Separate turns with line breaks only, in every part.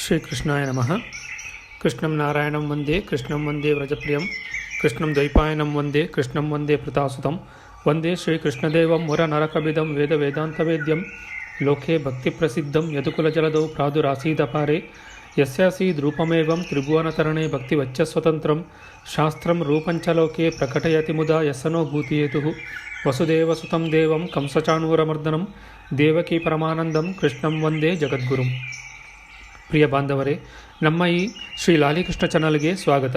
श्रीकृष्णाय नमः। कृष्णं नारायणं वन्दे कृष्णं वन्दे व्रजप्रियं कृष्णं द्वैपायनं वन्दे कृष्णं वन्दे प्रतासुतं वन्दे श्रीकृष्णदेवं मुरनरकविदं वेदवेदान्तवेद्यं लोके भक्तिप्रसिद्धं यदुकुलजलदौ प्रादुरासीदपारे यस्यासीद्रूपमेवं त्रिभुवनतरणे भक्तिवच्चस्वतन्त्रं शास्त्रं रूपञ्च लोके प्रकटयति मुदा यस्सनो भूतिहेतुः वसुदेवसुतं देवं कंसचाणूरमर्दनं देवकी परमानंदं कृष्णं वन्दे जगद्गुरुं। ಪ್ರಿಯ ಬಾಂಧವರೇ, ನಮ್ಮ ಈ ಶ್ರೀ ಲಾಲಿಕೃಷ್ಣ ಚಾನಲ್ಗೆ ಸ್ವಾಗತ.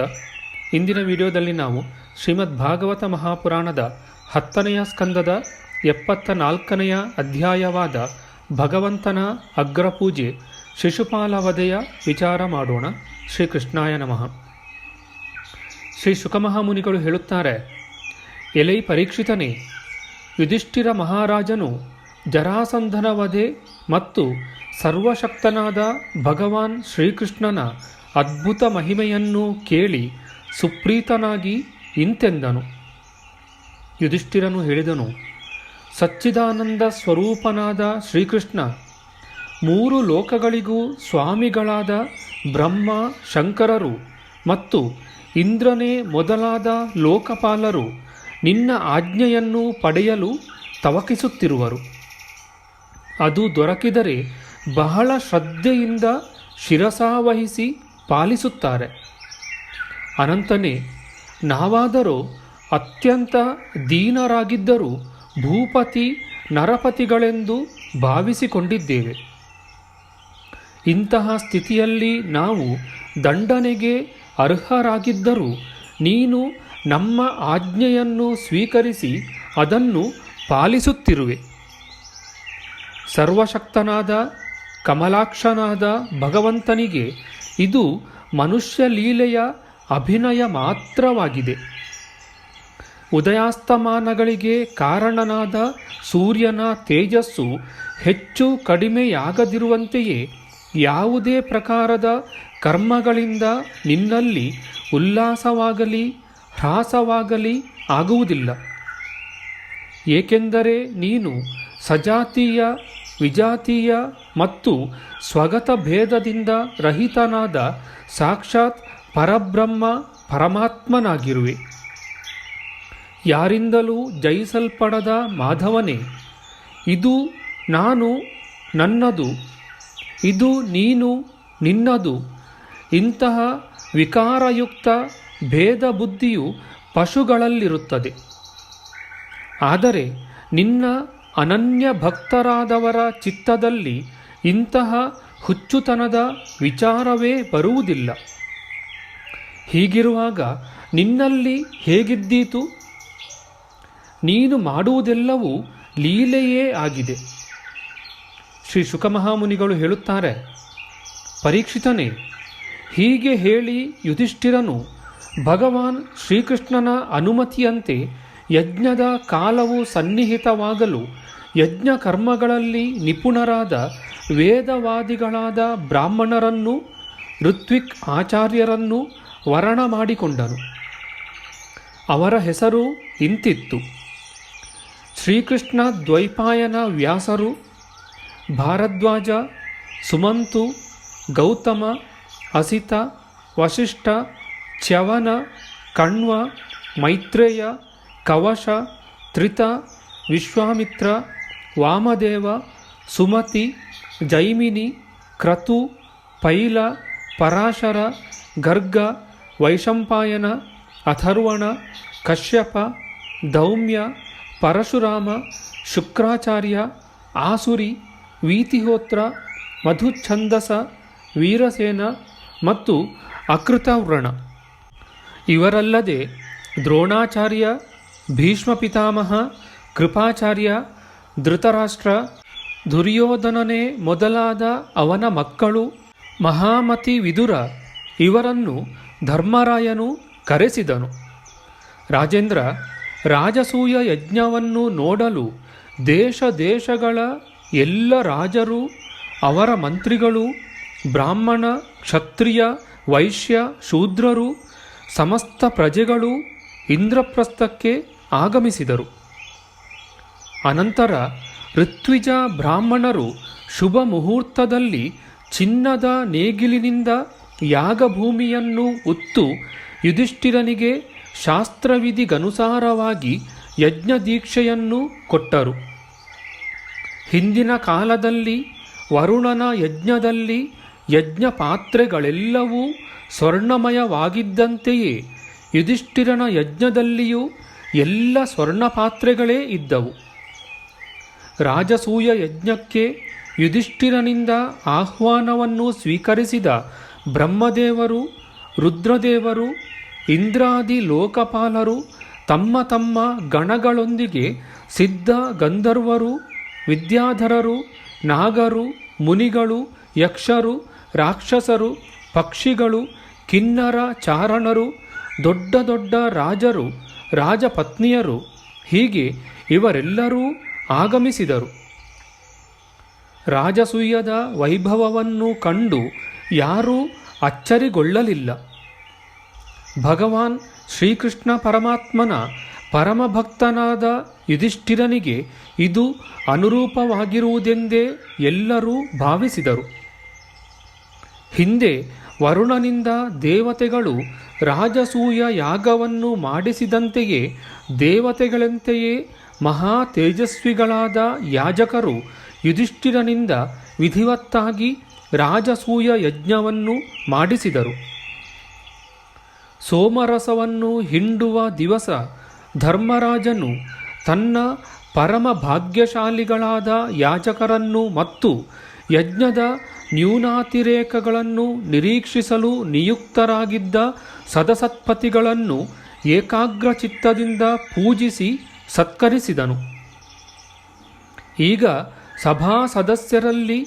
ಇಂದಿನ ವಿಡಿಯೋದಲ್ಲಿ ನಾವು ಶ್ರೀಮದ್ ಭಾಗವತ ಮಹಾಪುರಾಣದ 10ನೆಯ ಸ್ಕಂದದ 74ನೆಯ ಅಧ್ಯಾಯವಾದ ಭಗವಂತನ ಅಗ್ರಪೂಜೆ ಶಿಶುಪಾಲವಧೆಯ ವಿಚಾರ ಮಾಡೋಣ. ಶ್ರೀಕೃಷ್ಣಾಯ ನಮಃ. ಶ್ರೀ ಶುಕಮಹಾಮುನಿಗಳು ಹೇಳುತ್ತಾರೆ, ಎಲೈ ಪರೀಕ್ಷಿತನೇ, ಯುಧಿಷ್ಠಿರ ಮಹಾರಾಜನು ಜರಾಸಂಧನ ವಧೆ ಮತ್ತು ಸರ್ವಶಕ್ತನಾದ ಭಗವಾನ್ ಶ್ರೀಕೃಷ್ಣನ ಅದ್ಭುತ ಮಹಿಮೆಯನ್ನು ಕೇಳಿ ಸುಪ್ರೀತನಾಗಿ ಇಂತೆಂದನು. ಯುಧಿಷ್ಠಿರನು ಹೇಳಿದನು, ಸಚ್ಚಿದಾನಂದ ಸ್ವರೂಪನಾದ ಶ್ರೀಕೃಷ್ಣ 3 ಲೋಕಗಳಿಗೂ ಸ್ವಾಮಿಗಳಾದ ಬ್ರಹ್ಮ ಶಂಕರರು ಮತ್ತು ಇಂದ್ರನೇ ಮೊದಲಾದ ಲೋಕಪಾಲರು ನಿನ್ನ ಆಜ್ಞೆಯನ್ನು ಪಡೆಯಲು ತವಕಿಸುತ್ತಿರುವರು. ಅದು ದೊರಕಿದರೆ ಬಹಳ ಶ್ರದ್ಧೆಯಿಂದ ಶಿರಸಾವಹಿಸಿ ಪಾಲಿಸುತ್ತಾರೆ. ಅನಂತನೇ, ನಾವಾದರೂ ಅತ್ಯಂತ ದೀನರಾಗಿದ್ದರೂ ಭೂಪತಿ ನರಪತಿಗಳೆಂದು ಭಾವಿಸಿಕೊಂಡಿದ್ದೇವೆ. ಇಂತಹ ಸ್ಥಿತಿಯಲ್ಲಿ ನಾವು ದಂಡನೆಗೆ ಅರ್ಹರಾಗಿದ್ದರೂ ನೀನು ನಮ್ಮ ಆಜ್ಞೆಯನ್ನು ಸ್ವೀಕರಿಸಿ ಅದನ್ನು ಪಾಲಿಸುತ್ತಿರುವೆ. ಸರ್ವಶಕ್ತನಾದ ಕಮಲಾಕ್ಷನಾದ ಭಗವಂತನಿಗೆ ಇದು ಮನುಷ್ಯ ಲೀಲೆಯ ಅಭಿನಯ ಮಾತ್ರವಾಗಿದೆ. ಉದಯಾಸ್ತಮಾನಗಳಿಗೆ ಕಾರಣನಾದ ಸೂರ್ಯನ ತೇಜಸ್ಸು ಹೆಚ್ಚು ಕಡಿಮೆಯಾಗದಿರುವಂತೆಯೇ ಯಾವುದೇ ಪ್ರಕಾರದ ಕರ್ಮಗಳಿಂದ ನಿನ್ನಲ್ಲಿ ಉಲ್ಲಾಸವಾಗಲಿ ಹ್ರಾಸವಾಗಲಿ ಆಗುವುದಿಲ್ಲ. ಏಕೆಂದರೆ ನೀನು ಸಜಾತೀಯ ವಿಜಾತೀಯ ಮತ್ತು ಸ್ವಗತ ಭೇದದಿಂದ ರಹಿತನಾದ ಸಾಕ್ಷಾತ್ ಪರಬ್ರಹ್ಮ ಪರಮಾತ್ಮನಾಗಿರುವೆ. ಯಾರಿಂದಲೂ ಜಯಿಸಲ್ಪಡದ ಮಾಧವನೇ, ಇದು ನಾನು ನನ್ನದು, ಇದು ನೀನು ನಿನ್ನದು, ಇಂತಹ ವಿಕಾರಯುಕ್ತ ಭೇದ ಬುದ್ಧಿಯು ಪಶುಗಳಲ್ಲಿರುತ್ತದೆ. ಆದರೆ ನಿನ್ನ ಅನನ್ಯ ಭಕ್ತರಾದವರ ಚಿತ್ತದಲ್ಲಿ ಇಂತಹ ಹುಚ್ಚುತನದ ವಿಚಾರವೇ ಬರುವುದಿಲ್ಲ. ಹೀಗಿರುವಾಗ ನಿನ್ನಲ್ಲಿ ಹೇಗಿದ್ದೀತು? ನೀನು ಮಾಡುವುದೆಲ್ಲವೂ ಲೀಲೆಯೇ ಆಗಿದೆ. ಶ್ರೀ ಶುಕಮಹಾಮುನಿಗಳು ಹೇಳುತ್ತಾರೆ, ಪರೀಕ್ಷಿತನೇ, ಹೀಗೆ ಹೇಳಿ ಯುಧಿಷ್ಠಿರನು ಭಗವಾನ್ ಶ್ರೀಕೃಷ್ಣನ ಅನುಮತಿಯಂತೆ ಯಜ್ಞದ ಕಾಲವು ಸನ್ನಿಹಿತವಾಗಲು ಯಜ್ಞ ಕರ್ಮಗಳಲ್ಲಿ ನಿಪುಣರಾದ ವೇದವಾದಿಗಳಾದ ಬ್ರಾಹ್ಮಣರನ್ನು ಋತ್ವಿಕ್ ಆಚಾರ್ಯರನ್ನು ವರಣ ಮಾಡಿಕೊಂಡನು. ಅವರ ಹೆಸರು ಇಂತಿತ್ತು: ಶ್ರೀಕೃಷ್ಣ ದ್ವೈಪಾಯನ ವ್ಯಾಸರು, ಭಾರದ್ವಾಜ, ಸುಮಂತು, ಗೌತಮ, ಅಸಿತ, ವಸಿಷ್ಠ, ಚ್ಯವನ, ಕಣ್ವ, ಮೈತ್ರೇಯ, ಕವಶ, ತ್ರಿತ, ವಿಶ್ವಾಮಿತ್ರ, ವಾಮದೇವ, ಸುಮತಿ, ಜೈಮಿನಿ, ಕ್ರತು, ಪೈಲ, ಪರಾಶರ, ಗರ್ಗ, ವೈಶಂಪಾಯನ, ಅಥರ್ವಣ, ಕಶ್ಯಪ, ದೌಮ್ಯ, ಪರಶುರಾಮ, ಶುಕ್ರಾಚಾರ್ಯ, ಆಸುರಿ, ವೀತಿಹೋತ್ರ, ಮಧುಚ್ಛಂದಸ, ವೀರಸೇನ ಮತ್ತು ಅಕೃತವ್ರಣ. ಇವರಲ್ಲದೆ ದ್ರೋಣಾಚಾರ್ಯ, ಭೀಷ್ಮ ಪಿತಾಮಹ, ಕೃಪಾಚಾರ್ಯ, ಧೃತರಾಷ್ಟ್ರ, ದುರ್ಯೋಧನನೇ ಮೊದಲಾದ ಅವನ ಮಕ್ಕಳು, ಮಹಾಮತಿ ವಿದುರ ಇವರನ್ನು ಧರ್ಮರಾಯನು ಕರೆಸಿದನು. ರಾಜೇಂದ್ರ, ರಾಜಸೂಯ ಯಜ್ಞವನ್ನು ನೋಡಲು ದೇಶ ದೇಶಗಳ ಎಲ್ಲ ರಾಜರು, ಅವರ ಮಂತ್ರಿಗಳು, ಬ್ರಾಹ್ಮಣ, ಕ್ಷತ್ರಿಯ, ವೈಶ್ಯ, ಶೂದ್ರರು, ಸಮಸ್ತ ಪ್ರಜೆಗಳು ಇಂದ್ರಪ್ರಸ್ಥಕ್ಕೆ ಆಗಮಿಸಿದರು. ಅನಂತರ ಋತ್ವಿಜ ಬ್ರಾಹ್ಮಣರು ಶುಭ ಮುಹೂರ್ತದಲ್ಲಿ ಚಿನ್ನದ ನೇಗಿಲಿನಿಂದ ಯಾಗಭೂಮಿಯನ್ನು ಉತ್ತು ಯುಧಿಷ್ಠಿರನಿಗೆ ಶಾಸ್ತ್ರವಿಧಿಗನುಸಾರವಾಗಿ ಯಜ್ಞ ದೀಕ್ಷೆಯನ್ನು ಕೊಟ್ಟರು. ಹಿಂದಿನ ಕಾಲದಲ್ಲಿ ವರುಣನ ಯಜ್ಞದಲ್ಲಿ ಯಜ್ಞ ಪಾತ್ರೆಗಳೆಲ್ಲವೂ ಸ್ವರ್ಣಮಯವಾಗಿದ್ದಂತೆಯೇ ಯುಧಿಷ್ಠಿರನ ಯಜ್ಞದಲ್ಲಿಯೂ ಎಲ್ಲ ಸ್ವರ್ಣ ಪಾತ್ರೆಗಳೇ ಇದ್ದವು. ರಾಜಸೂಯ ಯಜ್ಞಕ್ಕೆ ಯುಧಿಷ್ಠಿರನಿಂದ ಆಹ್ವಾನವನ್ನು ಸ್ವೀಕರಿಸಿದ ಬ್ರಹ್ಮದೇವರು, ರುದ್ರದೇವರು, ಇಂದ್ರಾದಿ ಲೋಕಪಾಲರು ತಮ್ಮ ತಮ್ಮ ಗಣಗಳೊಂದಿಗೆ ಸಿದ್ಧ ಗಂಧರ್ವರು, ವಿದ್ಯಾಧರರು, ನಾಗರು, ಮುನಿಗಳು, ಯಕ್ಷರು, ರಾಕ್ಷಸರು, ಪಕ್ಷಿಗಳು, ಕಿನ್ನರ ಚಾರಣರು, ದೊಡ್ಡ ದೊಡ್ಡ ರಾಜರು, ರಾಜಪತ್ನಿಯರು, ಹೀಗೆ ಇವರೆಲ್ಲರೂ ಆಗಮಿಸಿದರು. ರಾಜಸೂಯದ ವೈಭವವನ್ನು ಕಂಡು ಯಾರೂ ಅಚ್ಚರಿಗೊಳ್ಳಲಿಲ್ಲ. ಭಗವಾನ್ ಶ್ರೀಕೃಷ್ಣ ಪರಮಾತ್ಮನ ಪರಮಭಕ್ತನಾದ ಯುಧಿಷ್ಠಿರನಿಗೆ ಇದು ಅನುರೂಪವಾಗಿರುವುದೆಂದೇ ಎಲ್ಲರೂ ಭಾವಿಸಿದರು. ಹಿಂದೆ ವರುಣನಿಂದ ದೇವತೆಗಳು ರಾಜಸೂಯ ಯಾಗವನ್ನು ಮಾಡಿಸಿದಂತೆಯೇ ದೇವತೆಗಳಂತೆಯೇ ಮಹಾ ತೇಜಸ್ವಿಗಳಾದ ಯಾಜಕರು ಯುಧಿಷ್ಠಿರನಿಂದ ವಿಧಿವತ್ತಾಗಿ ರಾಜಸೂಯ ಯಜ್ಞವನ್ನು ಮಾಡಿಸಿದರು. ಸೋಮರಸವನ್ನು ಹಿಂಡುವ ದಿವಸ ಧರ್ಮರಾಜನು ತನ್ನ ಪರಮ ಭಾಗ್ಯಶಾಲಿಗಳಾದ ಯಾಜಕರನ್ನು ಮತ್ತು ಯಜ್ಞದ ನ್ಯೂನಾತಿರೇಕಗಳನ್ನು ನಿರೀಕ್ಷಿಸಲು ನಿಯುಕ್ತರಾಗಿದ್ದ ಸದಸತ್ಪತಿಗಳನ್ನು ಏಕಾಗ್ರಚಿತ್ತದಿಂದ ಪೂಜಿಸಿ ಸತ್ಕರಿಸಿದನು. ಈಗ ಸಭಾ ಸದಸ್ಯರಲ್ಲಿ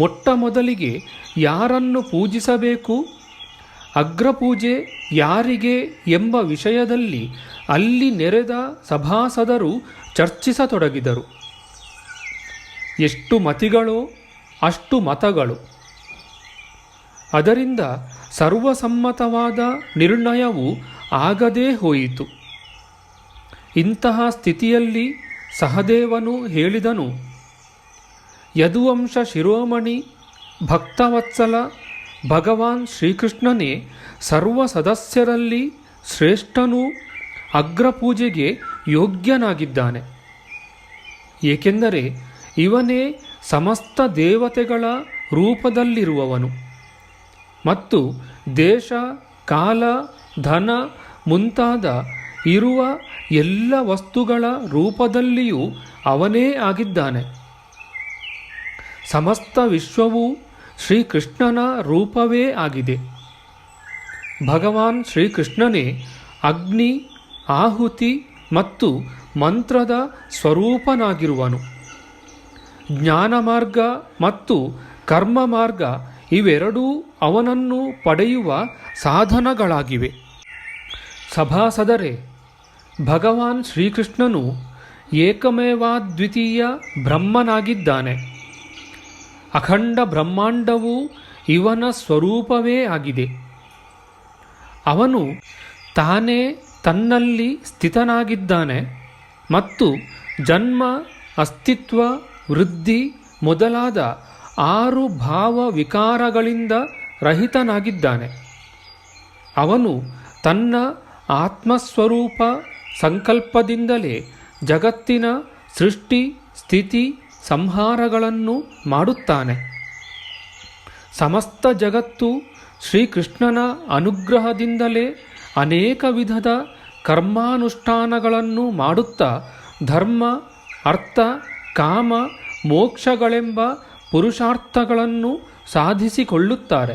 ಮೊಟ್ಟ ಮೊದಲಿಗೆ ಯಾರನ್ನು ಪೂಜಿಸಬೇಕು, ಅಗ್ರಪೂಜೆ ಯಾರಿಗೆ ಎಂಬ ವಿಷಯದಲ್ಲಿ ಅಲ್ಲಿ ನೆರೆದ ಸಭಾಸದರು ಚರ್ಚಿಸತೊಡಗಿದರು. ಎಷ್ಟು ಮತಿಗಳೋ ಅಷ್ಟು ಮತಗಳು. ಅದರಿಂದ ಸರ್ವಸಮ್ಮತವಾದ ನಿರ್ಣಯವು ಆಗದೇ ಹೋಯಿತು. ಇಂತಹ ಸ್ಥಿತಿಯಲ್ಲಿ ಸಹದೇವನು ಹೇಳಿದನು, ಯದುವಂಶ ಶಿರೋಮಣಿ ಭಕ್ತವತ್ಸಲ ಭಗವಾನ್ ಶ್ರೀಕೃಷ್ಣನೇ ಸರ್ವ ಸದಸ್ಯರಲ್ಲಿ ಶ್ರೇಷ್ಠನೂ ಅಗ್ರಪೂಜೆಗೆ ಯೋಗ್ಯನಾಗಿದ್ದಾನೆ. ಏಕೆಂದರೆ ಇವನೇ ಸಮಸ್ತ ದೇವತೆಗಳ ರೂಪದಲ್ಲಿರುವವನು ಮತ್ತು ದೇಶ, ಕಾಲ, ಧನ ಮುಂತಾದ ಇರುವ ಎಲ್ಲ ವಸ್ತುಗಳ ರೂಪದಲ್ಲಿಯೂ ಅವನೇ ಆಗಿದ್ದಾನೆ. ಸಮಸ್ತ ವಿಶ್ವವೂ ಶ್ರೀಕೃಷ್ಣನ ರೂಪವೇ ಆಗಿದೆ. ಭಗವಾನ್ ಶ್ರೀಕೃಷ್ಣನೇ ಅಗ್ನಿ, ಆಹುತಿ ಮತ್ತು ಮಂತ್ರದ ಸ್ವರೂಪನಾಗಿರುವನು. ಜ್ಞಾನ ಮಾರ್ಗ ಮತ್ತು ಕರ್ಮ ಮಾರ್ಗ ಇವೆರಡೂ ಅವನನ್ನು ಪಡೆಯುವ ಸಾಧನಗಳಾಗಿವೆ. ಸಭಾಸದರೇ, ಭಗವಾನ್ ಶ್ರೀಕೃಷ್ಣನು ಏಕಮೇವಾದ್ವಿತೀಯ ಬ್ರಹ್ಮನಾಗಿದ್ದಾನೆ. ಅಖಂಡ ಬ್ರಹ್ಮಾಂಡವು ಇವನ ಸ್ವರೂಪವೇ ಆಗಿದೆ. ಅವನು ತಾನೇ ತನ್ನಲ್ಲಿ ಸ್ಥಿತನಾಗಿದ್ದಾನೆ ಮತ್ತು ಜನ್ಮ, ಅಸ್ತಿತ್ವ, ವೃದ್ಧಿ ಮೊದಲಾದ 6 ಭಾವ ವಿಕಾರಗಳಿಂದ ರಹಿತನಾಗಿದ್ದಾನೆ. ಅವನು ತನ್ನ ಆತ್ಮಸ್ವರೂಪ ಸಂಕಲ್ಪದಿಂದಲೇ ಜಗತ್ತಿನ ಸೃಷ್ಟಿ, ಸ್ಥಿತಿ, ಸಂಹಾರಗಳನ್ನು ಮಾಡುತ್ತಾನೆ. ಸಮಸ್ತ ಜಗತ್ತು ಶ್ರೀಕೃಷ್ಣನ ಅನುಗ್ರಹದಿಂದಲೇ ಅನೇಕ ವಿಧದ ಕರ್ಮಾನುಷ್ಠಾನಗಳನ್ನು ಮಾಡುತ್ತಾ ಧರ್ಮ, ಅರ್ಥ, ಕಾಮ, ಮೋಕ್ಷಗಳೆಂಬ ಪುರುಷಾರ್ಥಗಳನ್ನು ಸಾಧಿಸಿಕೊಳ್ಳುತ್ತಾರೆ.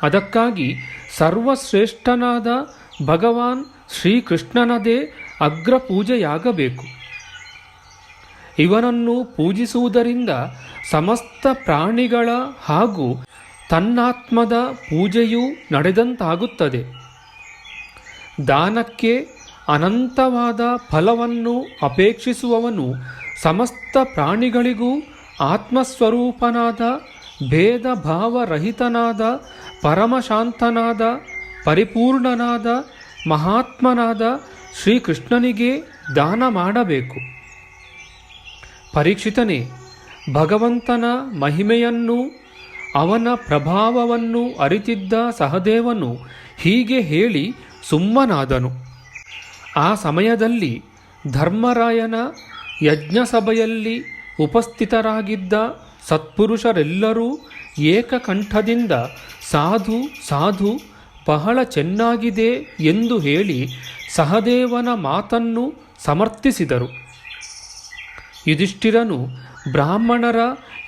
ಅದಕ್ಕಾಗಿ ಸರ್ವಶ್ರೇಷ್ಠನಾದ ಭಗವಾನ್ ಶ್ರೀಕೃಷ್ಣನದೇ ಅಗ್ರಪೂಜೆಯಾಗಬೇಕು. ಇವನನ್ನು ಪೂಜಿಸುವುದರಿಂದ ಸಮಸ್ತ ಪ್ರಾಣಿಗಳ ಹಾಗೂ ತನ್ನಾತ್ಮದ ಪೂಜೆಯೂ ನಡೆದಂತಾಗುತ್ತದೆ. ದಾನಕ್ಕೆ ಅನಂತವಾದ ಫಲವನ್ನು ಅಪೇಕ್ಷಿಸುವವನು ಸಮಸ್ತ ಪ್ರಾಣಿಗಳಿಗೂ ಆತ್ಮಸ್ವರೂಪನಾದ, ಭೇದ ಭಾವರಹಿತನಾದ, ಪರಮಶಾಂತನಾದ, ಪರಿಪೂರ್ಣನಾದ, ಮಹಾತ್ಮನಾದ ಶ್ರೀಕೃಷ್ಣನಿಗೆ ದಾನ ಮಾಡಬೇಕು. ಪರೀಕ್ಷಿತನೇ, ಭಗವಂತನ ಮಹಿಮೆಯನ್ನು ಅವನ ಪ್ರಭಾವವನ್ನು ಅರಿತಿದ್ದ ಸಹದೇವನು ಹೀಗೆ ಹೇಳಿ ಸುಮ್ಮನಾದನು. ಆ ಸಮಯದಲ್ಲಿ ಧರ್ಮರಾಯನ ಯಜ್ಞಸಭೆಯಲ್ಲಿ ಉಪಸ್ಥಿತರಾಗಿದ್ದ ಸತ್ಪುರುಷರೆಲ್ಲರೂ ಏಕಕಂಠದಿಂದ ಸಾಧು ಸಾಧು, ಬಹಳ ಚೆನ್ನಾಗಿದೆ ಎಂದು ಹೇಳಿ ಸಹದೇವನ ಮಾತನ್ನು ಸಮರ್ಥಿಸಿದರು. ಯುಧಿಷ್ಠಿರನು ಬ್ರಾಹ್ಮಣರ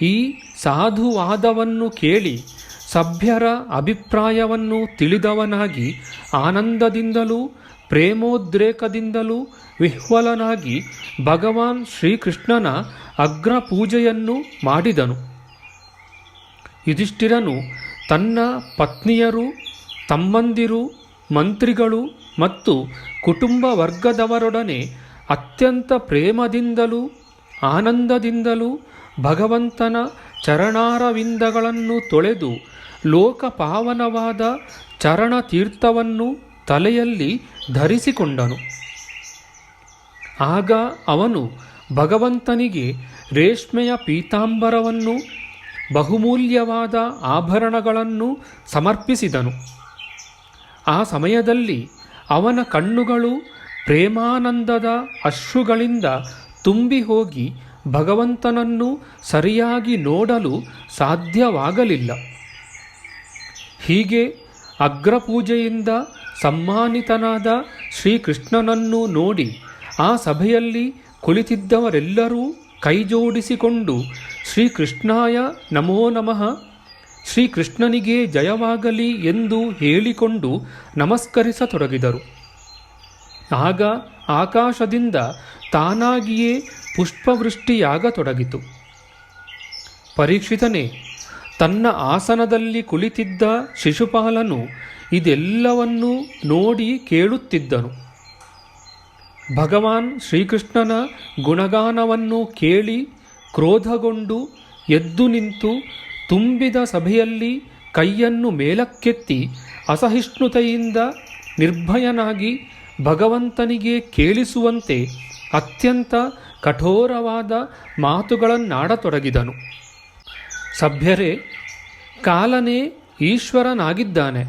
ಈ ಸಾಧುವಾದವನ್ನು ಕೇಳಿ ಸಭ್ಯರ ಅಭಿಪ್ರಾಯವನ್ನು ತಿಳಿದವನಾಗಿ ಆನಂದದಿಂದಲೂ ಪ್ರೇಮೋದ್ರೇಕದಿಂದಲೂ ವಿಹ್ವಲನಾಗಿ ಭಗವಾನ್ ಶ್ರೀಕೃಷ್ಣನ ಅಗ್ರಪೂಜೆಯನ್ನು ಮಾಡಿದನು. ಯುಧಿಷ್ಠಿರನು ತನ್ನ ಪತ್ನಿಯರು, ತಮ್ಮಂದಿರು, ಮಂತ್ರಿಗಳು ಮತ್ತು ಕುಟುಂಬ ವರ್ಗದವರೊಡನೆ ಅತ್ಯಂತ ಪ್ರೇಮದಿಂದಲೂ ಆನಂದದಿಂದಲೂ ಭಗವಂತನ ಚರಣಾರವಿಂದಗಳನ್ನು ತೊಳೆದು ಲೋಕಪಾವನವಾದ ಚರಣತೀರ್ಥವನ್ನು ತಲೆಯಲ್ಲಿ ಧರಿಸಿಕೊಂಡನು. ಆಗ ಅವನು ಭಗವಂತನಿಗೆ ರೇಷ್ಮೆಯ ಪೀತಾಂಬರವನ್ನು, ಬಹುಮೂಲ್ಯವಾದ ಆಭರಣಗಳನ್ನು ಸಮರ್ಪಿಸಿದನು. ಆ ಸಮಯದಲ್ಲಿ ಅವನ ಕಣ್ಣುಗಳು ಪ್ರೇಮಾನಂದದ ಅಶ್ರುಗಳಿಂದ ತುಂಬಿ ಹೋಗಿ ಭಗವಂತನನ್ನು ಸರಿಯಾಗಿ ನೋಡಲು ಸಾಧ್ಯವಾಗಲಿಲ್ಲ. ಹೀಗೆ ಅಗ್ರಪೂಜೆಯಿಂದ ಸಮ್ಮಾನಿತನಾದ ಶ್ರೀಕೃಷ್ಣನನ್ನು ನೋಡಿ ಆ ಸಭೆಯಲ್ಲಿ ಕುಳಿತಿದ್ದವರೆಲ್ಲರೂ ಕೈಜೋಡಿಸಿಕೊಂಡು ಶ್ರೀಕೃಷ್ಣಾಯ ನಮೋ ನಮಃ, ಶ್ರೀಕೃಷ್ಣನಿಗೆ ಜಯವಾಗಲಿ ಎಂದು ಹೇಳಿಕೊಂಡು ನಮಸ್ಕರಿಸತೊಡಗಿದರು. ಆಗ ಆಕಾಶದಿಂದ ತಾನಾಗಿಯೇ ಪುಷ್ಪವೃಷ್ಟಿಯಾಗತೊಡಗಿತು. ಪರೀಕ್ಷಿತನೇ, ತನ್ನ ಆಸನದಲ್ಲಿ ಕುಳಿತಿದ್ದ ಶಿಶುಪಾಲನು ಇದೆಲ್ಲವನ್ನೂ ನೋಡಿ ಕೇಳುತ್ತಿದ್ದನು. ಭಗವಾನ್ ಶ್ರೀಕೃಷ್ಣನ ಗುಣಗಾನವನ್ನು ಕೇಳಿ ಕ್ರೋಧಗೊಂಡು ಎದ್ದು ನಿಂತು ತುಂಬಿದ ಸಭೆಯಲ್ಲಿ ಕೈಯನ್ನು ಮೇಲಕ್ಕೆತ್ತಿ ಅಸಹಿಷ್ಣುತೆಯಿಂದ ನಿರ್ಭಯನಾಗಿ ಭಗವಂತನಿಗೆ ಕೇಳಿಸುವಂತೆ ಅತ್ಯಂತ ಕಠೋರವಾದ ಮಾತುಗಳನ್ನಾಡತೊಡಗಿದನು. ಸಭ್ಯರೇ, ಕಾಲನೇ ಈಶ್ವರನಾಗಿದ್ದಾನೆ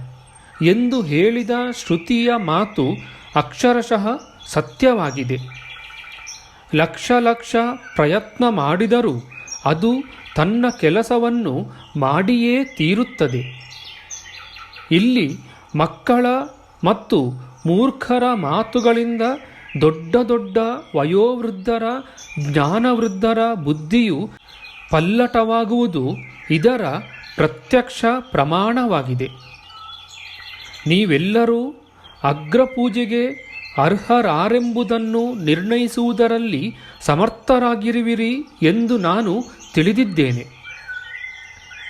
ಎಂದು ಹೇಳಿದ ಶ್ರುತಿಯ ಮಾತು ಅಕ್ಷರಶಃ ಸತ್ಯವಾಗಿದೆ. ಲಕ್ಷ ಲಕ್ಷ ಪ್ರಯತ್ನ ಮಾಡಿದರೂ ಅದು ತನ್ನ ಕೆಲಸವನ್ನು ಮಾಡಿಯೇ ತೀರುತ್ತದೆ. ಇಲ್ಲಿ ಮಕ್ಕಳ ಮತ್ತು ಮೂರ್ಖರ ಮಾತುಗಳಿಂದ ದೊಡ್ಡ ದೊಡ್ಡ ವಯೋವೃದ್ಧರ, ಜ್ಞಾನವೃದ್ಧರ ಬುದ್ಧಿಯು ಪಲ್ಲಟವಾಗುವುದು ಇದರ ಪ್ರತ್ಯಕ್ಷ ಪ್ರಮಾಣವಾಗಿದೆ. ನೀವೆಲ್ಲರೂ ಅಗ್ರಪೂಜೆಗೆ ಅರ್ಹರಾರೆಂಬುದನ್ನು ನಿರ್ಣಯಿಸುವುದರಲ್ಲಿ ಸಮರ್ಥರಾಗಿರುವಿರಿ ಎಂದು ನಾನು ತಿಳಿದಿದ್ದೇನೆ.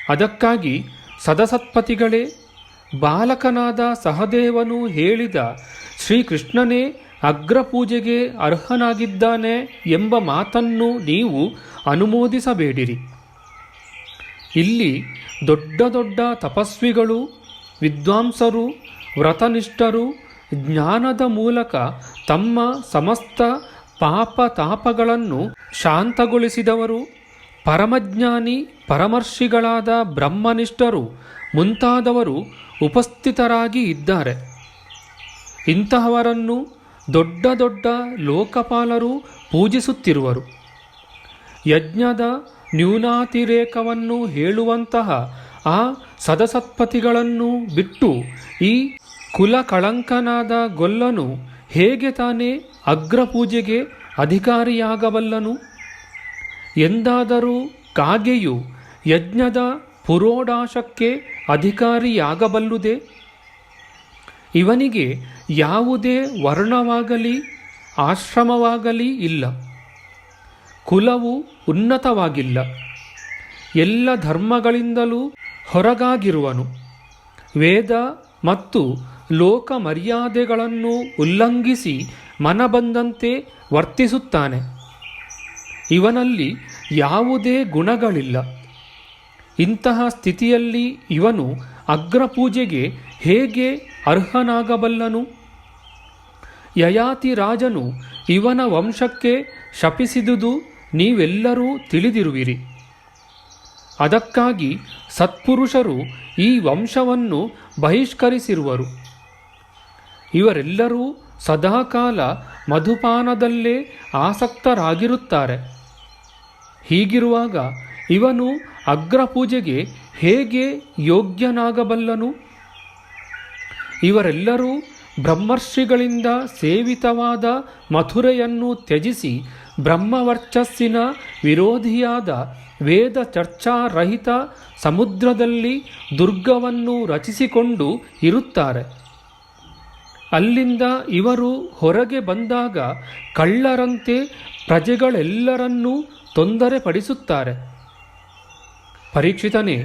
ಅದಕ್ಕಾಗಿ ಸದಸತ್ಪತಿಗಳೇ, ಬಾಲಕನಾದ ಸಹದೇವನು ಹೇಳಿದ ಶ್ರೀಕೃಷ್ಣನೇ ಅಗ್ರಪೂಜೆಗೆ ಅರ್ಹನಾಗಿದ್ದಾನೆ ಎಂಬ ಮಾತನ್ನು ನೀವು ಅನುಮೋದಿಸಬೇಡಿರಿ. ಇಲ್ಲಿ ದೊಡ್ಡ ದೊಡ್ಡ ತಪಸ್ವಿಗಳು, ವಿದ್ವಾಂಸರು, ವ್ರತನಿಷ್ಠರು, ಜ್ಞಾನದ ಮೂಲಕ ತಮ್ಮ ಸಮಸ್ತ ಪಾಪ ತಾಪಗಳನ್ನು ಶಾಂತಗೊಳಿಸಿದವರು, ಪರಮಜ್ಞಾನಿ ಪರಮರ್ಷಿಗಳಾದ ಬ್ರಹ್ಮನಿಷ್ಠರು ಮುಂತಾದವರು ಉಪಸ್ಥಿತರಾಗಿ ಇದ್ದಾರೆ. ಇಂತಹವರನ್ನು ದೊಡ್ಡ ದೊಡ್ಡ ಲೋಕಪಾಲರು ಪೂಜಿಸುತ್ತಿರುವರು. ಯಜ್ಞದ ನ್ಯೂನಾತಿರೇಕವನ್ನು ಹೇಳುವಂತಹ ಆ ಸದಸತ್ಪತಿಗಳನ್ನು ಬಿಟ್ಟು ಈ ಕುಲಕಳಂಕನಾದ ಗೊಲ್ಲನು ಹೇಗೆ ತಾನೇ ಅಗ್ರಪೂಜೆಗೆ ಅಧಿಕಾರಿಯಾಗಬಲ್ಲನು? ಎಂದಾದರೂ ಕಾಗೆಯು ಯಜ್ಞದ ಪುರೋಡಾಶಕ್ಕೆ ಅಧಿಕಾರಿಯಾಗಬಲ್ಲುದೇ? ಇವನಿಗೆ ಯಾವುದೇ ವರ್ಣವಾಗಲಿ ಆಶ್ರಮವಾಗಲಿ ಇಲ್ಲ. ಕುಲವು ಉನ್ನತವಾಗಿಲ್ಲ. ಎಲ್ಲ ಧರ್ಮಗಳಿಂದಲೂ ಹೊರಗಾಗಿರುವನು. ವೇದ ಮತ್ತು ಲೋಕ ಮರ್ಯಾದೆಗಳನ್ನು ಉಲ್ಲಂಘಿಸಿ ಮನಬಂದಂತೆ ವರ್ತಿಸುತ್ತಾನೆ. ಇವನಲ್ಲಿ ಯಾವುದೇ ಗುಣಗಳಿಲ್ಲ. ಇಂತಹ ಸ್ಥಿತಿಯಲ್ಲಿ ಇವನು ಅಗ್ರಪೂಜೆಗೆ ಹೇಗೆ ಅರ್ಹನಾಗಬಲ್ಲನು? ಯಯಾತಿ ರಾಜನು ಇವನ ವಂಶಕ್ಕೆ ಶಪಿಸಿದುದು ನೀವೆಲ್ಲರೂ ತಿಳಿದಿರುವಿರಿ. ಅದಕ್ಕಾಗಿ ಸತ್ಪುರುಷರು ಈ ವಂಶವನ್ನು ಬಹಿಷ್ಕರಿಸಿರುವರು. ಇವರೆಲ್ಲರೂ ಸದಾಕಾಲ ಮಧುಪಾನದಲ್ಲೇ ಆಸಕ್ತರಾಗಿರುತ್ತಾರೆ. ಹೀಗಿರುವಾಗ ಇವನು ಅಗ್ರಪೂಜೆಗೆ ಹೇಗೆ ಯೋಗ್ಯನಾಗಬಲ್ಲನು? ಇವರೆಲ್ಲರೂ ಬ್ರಹ್ಮರ್ಷಿಗಳಿಂದ ಸೇವಿತವಾದ ಮಥುರೆಯನ್ನು ತ್ಯಜಿಸಿ ಬ್ರಹ್ಮವರ್ಚಸ್ಸಿನ ವಿರೋಧಿಯಾದ ವೇದ ಚರ್ಚಾರಹಿತ ಸಮುದ್ರದಲ್ಲಿ ದುರ್ಗವನ್ನು ರಚಿಸಿಕೊಂಡು ಇರುತ್ತಾರೆ. ಅಲ್ಲಿಂದ ಇವರು ಹೊರಗೆ ಬಂದಾಗ ಕಳ್ಳರಂತೆ ಪ್ರಜೆಗಳೆಲ್ಲರನ್ನೂ ತೊಂದರೆಪಡಿಸುತ್ತಾರೆ. ಪರೀಕ್ಷಿತನೇ,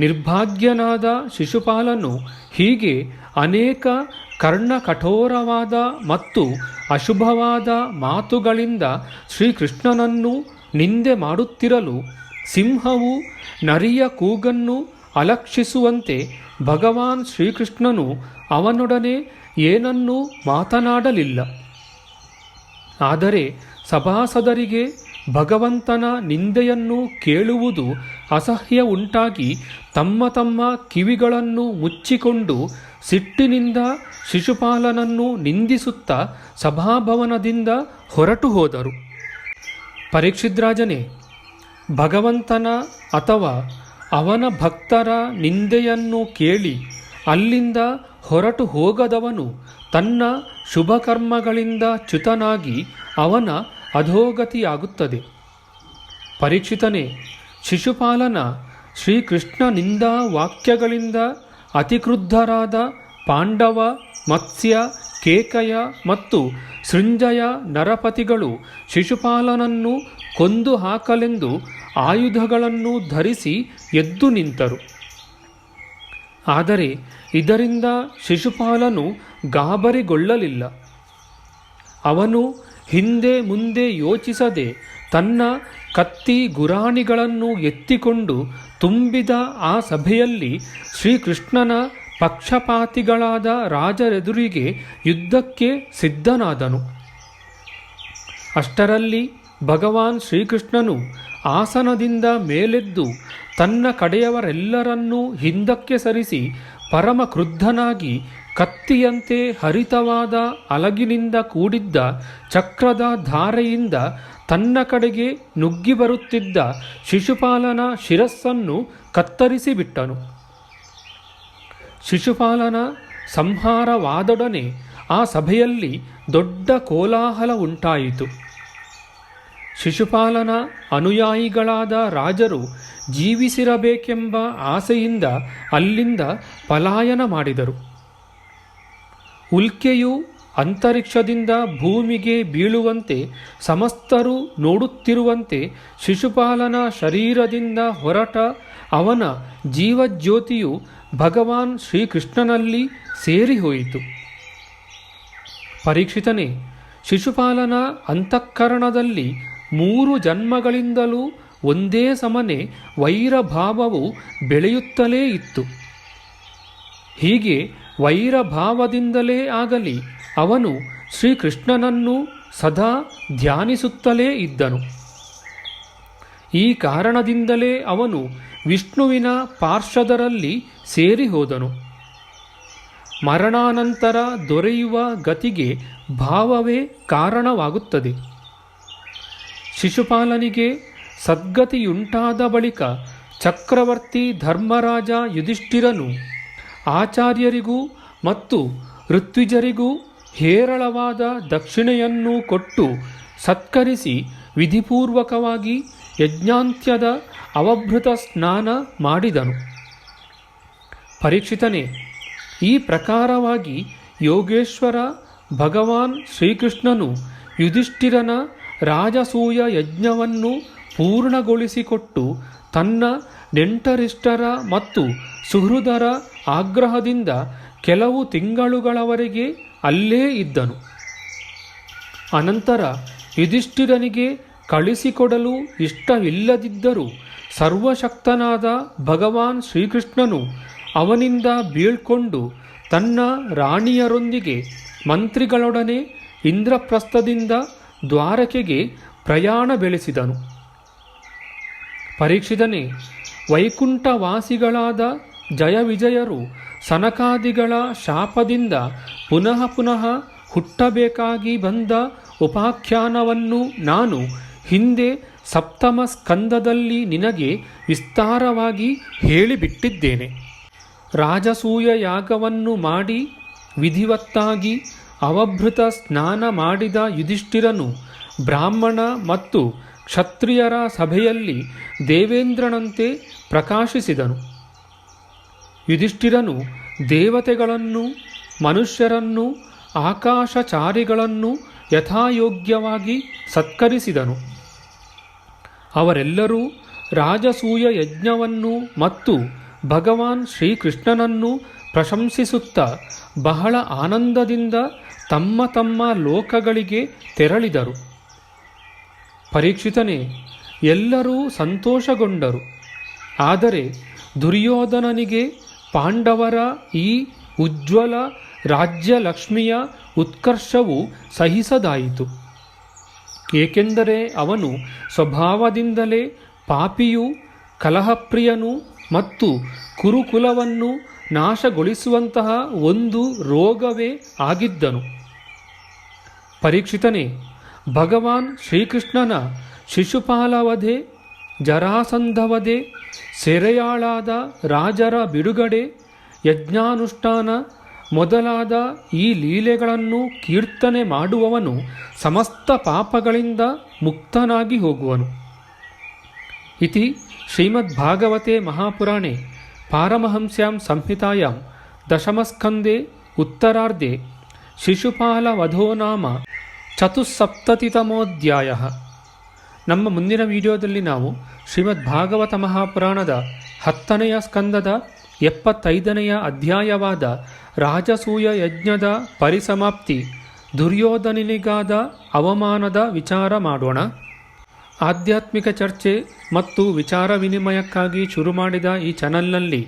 ನಿರ್ಭಾಗ್ಯನಾದ ಶಿಶುಪಾಲನು ಹೀಗೆ ಅನೇಕ ಕರ್ಣಕಠೋರವಾದ ಮತ್ತು ಅಶುಭವಾದ ಮಾತುಗಳಿಂದ ಶ್ರೀಕೃಷ್ಣನನ್ನು ನಿಂದೆ ಮಾಡುತ್ತಿರಲು ಸಿಂಹವು ನರಿಯ ಕೂಗನ್ನು ಅಲಕ್ಷಿಸುವಂತೆ ಭಗವಾನ್ ಶ್ರೀಕೃಷ್ಣನು ಅವನೊಡನೆ ಏನನ್ನೂ ಮಾತನಾಡಲಿಲ್ಲ. ಆದರೆ ಸಭಾಸದರಿಗೆ ಭಗವಂತನ ನಿಂದೆಯನ್ನು ಕೇಳುವುದು ಅಸಹ್ಯ ಉಂಟಾಗಿ ತಮ್ಮ ತಮ್ಮ ಕಿವಿಗಳನ್ನು ಮುಚ್ಚಿಕೊಂಡು ಸಿಟ್ಟಿನಿಂದ ಶಿಶುಪಾಲನನ್ನು ನಿಂದಿಸುತ್ತಾ ಸಭಾಭವನದಿಂದ ಹೊರಟು ಹೋದರು. ಪರೀಕ್ಷಿದ್ರಾಜನೇ, ಭಗವಂತನ ಅಥವಾ ಅವನ ಭಕ್ತರ ನಿಂದೆಯನ್ನು ಕೇಳಿ ಅಲ್ಲಿಂದ ಹೊರಟು ಹೋಗದವನು ತನ್ನ ಶುಭಕರ್ಮಗಳಿಂದ ಚ್ಯುತನಾಗಿ ಅವನ ಅಧೋಗತಿಯಾಗುತ್ತದೆ. ಪರೀಕ್ಷಿತನೇ, ಶಿಶುಪಾಲನ ಶ್ರೀಕೃಷ್ಣನಿಂದ ವಾಕ್ಯಗಳಿಂದ ಅತಿಕ್ರುದ್ಧರಾದ ಪಾಂಡವ, ಮತ್ಸ್ಯ, ಕೇಕಯ ಮತ್ತು ಸೃಂಜಯ ನರಪತಿಗಳು ಶಿಶುಪಾಲನನ್ನು ಕೊಂದು ಹಾಕಲೆಂದು ಆಯುಧಗಳನ್ನು ಧರಿಸಿ ಎದ್ದು ನಿಂತರು. ಆದರೆ ಇದರಿಂದ ಶಿಶುಪಾಲನು ಗಾಬರಿಗೊಳ್ಳಲಿಲ್ಲ. ಅವನು ಹಿಂದೆ ಮುಂದೆ ಯೋಚಿಸದೆ ತನ್ನ ಕತ್ತಿ ಗುರಾಣಿಗಳನ್ನು ಎತ್ತಿಕೊಂಡು ತುಂಬಿದ ಆ ಸಭೆಯಲ್ಲಿ ಶ್ರೀಕೃಷ್ಣನ ಪಕ್ಷಪಾತಿಗಳಾದ ರಾಜರೆದುರಿಗೆ ಯುದ್ಧಕ್ಕೆ ಸಿದ್ಧನಾದನು. ಅಷ್ಟರಲ್ಲಿ ಭಗವಾನ್ ಶ್ರೀಕೃಷ್ಣನು ಆಸನದಿಂದ ಮೇಲೆದ್ದು ತನ್ನ ಕಡೆಯವರೆಲ್ಲರನ್ನೂ ಹಿಂದಕ್ಕೆ ಸರಿಸಿ ಪರಮ ಕ್ರುದ್ಧನಾಗಿ ಕತ್ತಿಯಂತೆ ಹರಿತವಾದ ಅಲಗಿನಿಂದ ಕೂಡಿದ್ದ ಚಕ್ರದ ಧಾರೆಯಿಂದ ತನ್ನ ಕಡೆಗೆ ನುಗ್ಗಿ ಬರುತ್ತಿದ್ದ ಶಿಶುಪಾಲನ ಶಿರಸ್ಸನ್ನು ಕತ್ತರಿಸಿಬಿಟ್ಟನು. ಶಿಶುಪಾಲನ ಸಂಹಾರವಾದೊಡನೆ ಆ ಸಭೆಯಲ್ಲಿ ದೊಡ್ಡ ಕೋಲಾಹಲ ಉಂಟಾಯಿತು. ಶಿಶುಪಾಲನ ಅನುಯಾಯಿಗಳಾದ ರಾಜರು ಜೀವಿಸಿರಬೇಕೆಂಬ ಆಸೆಯಿಂದ ಅಲ್ಲಿಂದ ಪಲಾಯನ ಮಾಡಿದರು. ಉಲ್ಕೆಯು ಅಂತರಿಕ್ಷದಿಂದ ಭೂಮಿಗೆ ಬೀಳುವಂತೆ ಸಮಸ್ತರು ನೋಡುತ್ತಿರುವಂತೆ ಶಿಶುಪಾಲನ ಶರೀರದಿಂದ ಹೊರಟ ಅವನ ಜೀವಜ್ಯೋತಿಯು ಭಗವಾನ್ ಶ್ರೀಕೃಷ್ಣನಲ್ಲಿ ಸೇರಿಹೋಯಿತು. ಪರೀಕ್ಷಿತನೇ, ಶಿಶುಪಾಲನ ಅಂತಃಕರಣದಲ್ಲಿ 3 ಜನ್ಮಗಳಿಂದಲೂ ಒಂದೇ ಸಮನೆ ವೈರಭಾವವು ಬೆಳೆಯುತ್ತಲೇ ಇತ್ತು. ಹೀಗೆ ವೈರಭಾವದಿಂದಲೇ ಆಗಲಿ ಅವನು ಶ್ರೀಕೃಷ್ಣನನ್ನು ಸದಾ ಧ್ಯಾನಿಸುತ್ತಲೇ ಇದ್ದನು. ಈ ಕಾರಣದಿಂದಲೇ ಅವನು ವಿಷ್ಣುವಿನ ಪಾರ್ಷದರಲ್ಲಿ ಸೇರಿ ಹೋದನು. ಮರಣಾನಂತರ ದೊರೆಯುವ ಗತಿಗೆ ಭಾವವೇ ಕಾರಣವಾಗುತ್ತದೆ. ಶಿಶುಪಾಲನಿಗೆ ಸದ್ಗತಿಯುಂಟಾದ ಬಳಿಕ ಚಕ್ರವರ್ತಿ ಧರ್ಮರಾಜ ಯುಧಿಷ್ಠಿರನು ಆಚಾರ್ಯರಿಗೂ ಮತ್ತು ಋತ್ವಿಜರಿಗೂ ಹೇರಳವಾದ ದಕ್ಷಿಣೆಯನ್ನು ಕೊಟ್ಟು ಸತ್ಕರಿಸಿ ವಿಧಿಪೂರ್ವಕವಾಗಿ ಯಜ್ಞಾಂತ್ಯದ ಅವಭೃತ ಸ್ನಾನ ಮಾಡಿದನು. ಪರೀಕ್ಷಿತನೇ, ಈ ಪ್ರಕಾರವಾಗಿ ಯೋಗೇಶ್ವರ ಭಗವಾನ್ ಶ್ರೀಕೃಷ್ಣನು ಯುಧಿಷ್ಠಿರನ ರಾಜಸೂಯ ಯಜ್ಞವನ್ನು ಪೂರ್ಣಗೊಳಿಸಿಕೊಟ್ಟು ತನ್ನ ನೆಂಟರಿಷ್ಟರ ಮತ್ತು ಸುಹೃದರ ಆಗ್ರಹದಿಂದ ಕೆಲವು ತಿಂಗಳುಗಳವರೆಗೆ ಅಲ್ಲೇ ಇದ್ದನು. ಅನಂತರ ಯುಧಿಷ್ಠಿರನಿಗೆ ಕಳಿಸಿಕೊಡಲು ಇಷ್ಟವಿಲ್ಲದಿದ್ದರೂ ಸರ್ವಶಕ್ತನಾದ ಭಗವಾನ್ ಶ್ರೀಕೃಷ್ಣನು ಅವನಿಂದ ಬೀಳ್ಕೊಂಡು ತನ್ನ ರಾಣಿಯರೊಂದಿಗೆ ಮಂತ್ರಿಗಳೊಡನೆ ಇಂದ್ರಪ್ರಸ್ಥದಿಂದ ದ್ವಾರಕೆಗೆ ಪ್ರಯಾಣ ಬೆಳೆಸಿದನು. ಪರೀಕ್ಷಿತನೇ, ವೈಕುಂಠವಾಸಿಗಳಾದ ಜಯವಿಜಯರು ಸನಕಾದಿಗಳ ಶಾಪದಿಂದ ಪುನಃ ಪುನಃ ಹುಟ್ಟಬೇಕಾಗಿ ಬಂದ ಉಪಾಖ್ಯಾನವನ್ನು ನಾನು ಹಿಂದೆ ಸಪ್ತಮ ಸ್ಕಂದದಲ್ಲಿ ನಿನಗೆ ವಿಸ್ತಾರವಾಗಿ ಹೇಳಿಬಿಟ್ಟಿದ್ದೇನೆ. ರಾಜಸೂಯ ಯಾಗವನ್ನು ಮಾಡಿ ವಿಧಿವತ್ತಾಗಿ ಅವಭೃತ ಸ್ನಾನ ಮಾಡಿದ ಯುಧಿಷ್ಠಿರನು ಬ್ರಾಹ್ಮಣ ಮತ್ತು ಕ್ಷತ್ರಿಯರ ಸಭೆಯಲ್ಲಿ ದೇವೇಂದ್ರನಂತೆ ಪ್ರಕಾಶಿಸಿದನು. ಯುಧಿಷ್ಠಿರನು ದೇವತೆಗಳನ್ನು, ಮನುಷ್ಯರನ್ನು, ಆಕಾಶಚಾರಿಗಳನ್ನು ಯಥಾಯೋಗ್ಯವಾಗಿ ಸತ್ಕರಿಸಿದನು. ಅವರೆಲ್ಲರೂ ರಾಜಸೂಯ ಯಜ್ಞವನ್ನು ಮತ್ತು ಭಗವಾನ್ ಶ್ರೀಕೃಷ್ಣನನ್ನು ಪ್ರಶಂಸಿಸುತ್ತಾ ಬಹಳ ಆನಂದದಿಂದ ತಮ್ಮ ತಮ್ಮ ಲೋಕಗಳಿಗೆ ತೆರಳಿದರು. ಪರೀಕ್ಷಿತನೇ, ಎಲ್ಲರೂ ಸಂತೋಷಗೊಂಡರು. ಆದರೆ ದುರ್ಯೋಧನನಿಗೆ ಪಾಂಡವರ ಈ ಉಜ್ವಲ ರಾಜ್ಯಲಕ್ಷ್ಮಿಯ ಉತ್ಕರ್ಷವು ಸಹಿಸದಾಯಿತು. ಏಕೆಂದರೆ ಅವನು ಸ್ವಭಾವದಿಂದಲೇ ಪಾಪಿಯೂ ಕಲಹಪ್ರಿಯನೂ ಮತ್ತು ಕುರುಕುಲವನ್ನು ನಾಶಗೊಳಿಸುವಂತಹ ಒಂದು ರೋಗವೇ ಆಗಿದ್ದನು. ಪರೀಕ್ಷಿತನೇ, ಭಗವಾನ್ ಶ್ರೀಕೃಷ್ಣನ ಶಿಶುಪಾಲವಧೆ, ಜರಾಸಂಧವಧೆ, ಸೆರೆಯಾಳಾದ ರಾಜರ ಬಿಡುಗಡೆ, ಯಜ್ಞಾನುಷ್ಠಾನ ಮೊದಲಾದ ಈ ಲೀಲೆಗಳನ್ನು ಕೀರ್ತನೆ ಮಾಡುವವನು ಸಮಸ್ತ ಪಾಪಗಳಿಂದ ಮುಕ್ತನಾಗಿ ಹೋಗುವನು. ಇತಿ ಶ್ರೀಮದ್ಭಾಗವತೆ ಮಹಾಪುರಾಣೆ ಪಾರಮಹಂಸ್ಯಾಂ ಸಂಹಿತಾಯಾಂ ದಶಮಸ್ಕಂದೆ ಉತ್ತರಾರ್ಧೆ ಶಿಶುಪಾಲವಧೋ ನಾಮ ಚತುಸ್ಸಪ್ತತಿತಮೋಧ್ಯಾಯ. ನಮ್ಮ ಮುಂದಿನ ವಿಡಿಯೋದಲ್ಲಿ ನಾವು ಶ್ರೀಮದ್ಭಾಗವತ ಮಹಾಪುರಾಣದ 10ನೆಯ ಸ್ಕಂದದ 75ನೆಯ ಅಧ್ಯಾಯವಾದ ರಾಜಸೂಯ ಯಜ್ಞದ ಪರಿಸಮಾಪ್ತಿ, ದುರ್ಯೋಧನನಿಗಾದ ಅವಮಾನದ ವಿಚಾರ ಮಾಡೋಣ. ಆಧ್ಯಾತ್ಮಿಕ ಚರ್ಚೆ ಮತ್ತು ವಿಚಾರ ವಿನಿಮಯಕ್ಕಾಗಿ ಶುರು ಮಾಡಿದ ಈ ಚಾನಲ್ನಲ್ಲಿ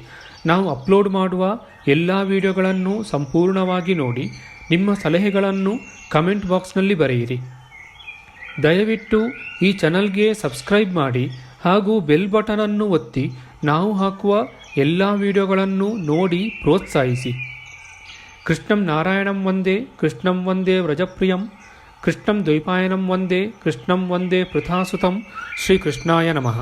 ನಾವು ಅಪ್ಲೋಡ್ ಮಾಡುವ ಎಲ್ಲ ವಿಡಿಯೋಗಳನ್ನು ಸಂಪೂರ್ಣವಾಗಿ ನೋಡಿ ನಿಮ್ಮ ಸಲಹೆಗಳನ್ನು ಕಮೆಂಟ್ ಬಾಕ್ಸ್ನಲ್ಲಿ ಬರೆಯಿರಿ. ದಯವಿಟ್ಟು ಈ ಚಾನಲ್ಗೆ ಸಬ್ಸ್ಕ್ರೈಬ್ ಮಾಡಿ ಹಾಗೂ ಬೆಲ್ ಬಟನನ್ನು ಒತ್ತಿ ನಾವು ಹಾಕುವ ಎಲ್ಲ ವಿಡಿಯೋಗಳನ್ನು ನೋಡಿ ಪ್ರೋತ್ಸಾಹಿಸಿ. ಕೃಷ್ಣಂ ನಾರಾಯಣಂ ವಂದೇ, ಕೃಷ್ಣಂ ವಂದೇ ವ್ರಜಪ್ರಿಯಂ, ಕೃಷ್ಣಂ ದ್ವೈಪಾಯನಂ ವಂದೇ, ಕೃಷ್ಣಂ ವಂದೇ ಪೃಥಾಸುತಂ. ಶ್ರೀಕೃಷ್ಣಾಯ ನಮಃ.